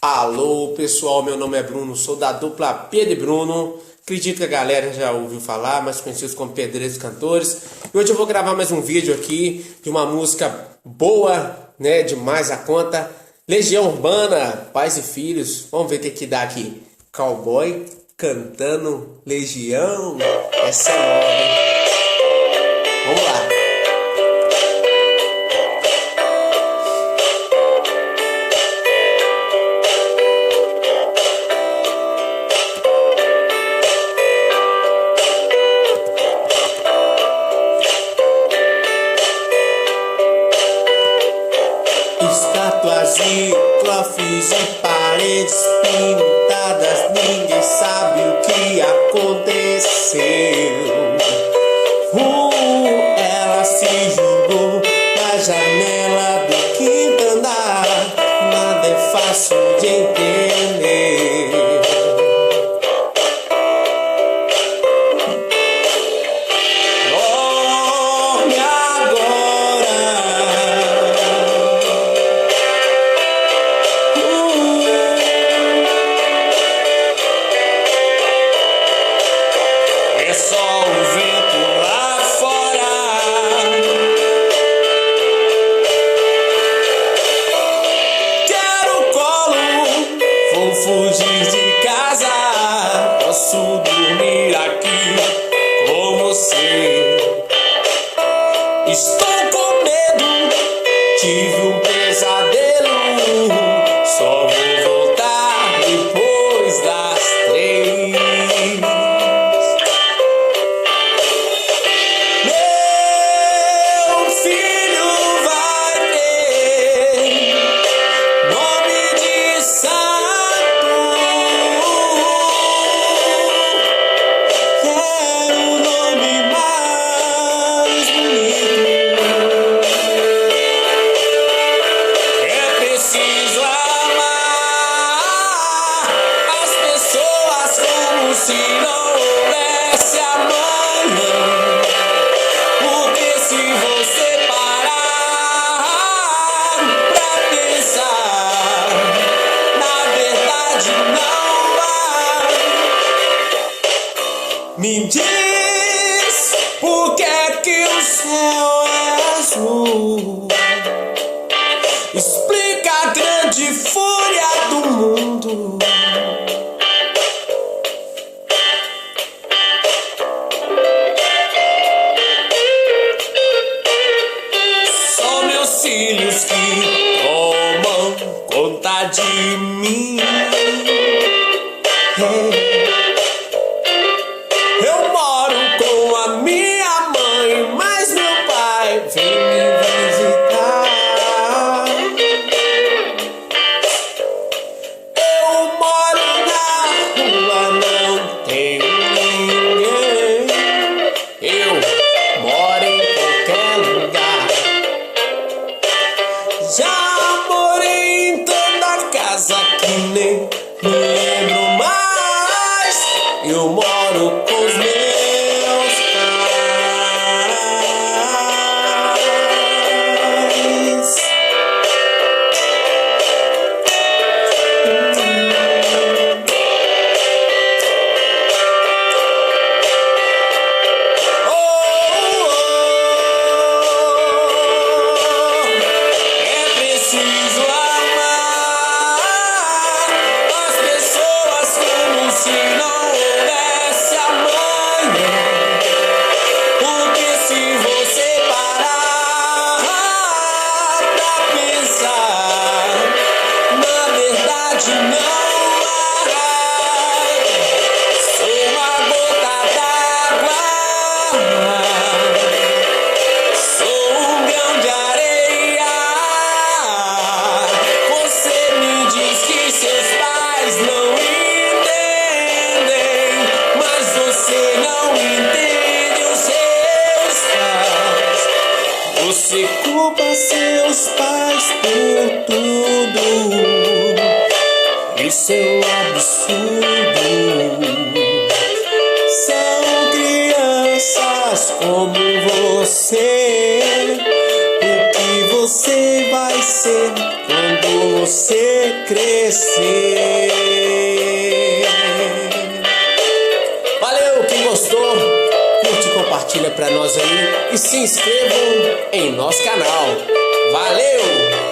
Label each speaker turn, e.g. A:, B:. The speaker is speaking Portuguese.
A: Alô pessoal, meu nome é Bruno, sou da dupla Pedro e Bruno. Acredito que a galera já ouviu falar, mais conhecidos como Pedreiros Cantores. E hoje eu vou gravar mais um vídeo aqui de uma música boa, né, demais a conta. Legião Urbana, Pais e Filhos. Vamos ver o que dá aqui. Cowboy cantando Legião. Essa é nova, hein? Vamos lá. Estátuas e troféus e paredes pintadas, ninguém sabe o que aconteceu. Ela se jogou na janela do quinto andar, nada é fácil de entender. Dorme agora. É só o vento lá fora. Quero colo, vou fugir de casa. Posso dormir aqui com você. Estou com medo, tive um pesadelo. Só vou voltar depois das 3. Meu filho vai ter nome de santo. É o nome mais bonito. É preciso amar as pessoas como se não houvesse amanhã. Porque se você parar pra pensar, na verdade não há. Me diz por que é que o céu é azul. Explica a grande fúria do mundo. São meus filhos que tomam conta de mim. Eu moro com a minha mãe, mas meu pai vem me visitar. Eu moro na rua, não tenho ninguém. Eu moro em qualquer lugar. Já morei em tanta casa que nem me lembro mais. Eu moro com os meus pais. É preciso amar as pessoas como se não houvesse amanhã. Porque se você parar pra pensar, na verdade não há. Sou uma gota d'água, sou um grão de areia. Você me diz que seus pais não entendem, mas você não entende os seus pais. Você culpa seus pais por tudo. Isso é um absurdo. São crianças como você. O que você vai ser quando você crescer. Valeu, quem gostou, curte e compartilha pra nós aí e se inscrevam em nosso canal. Valeu!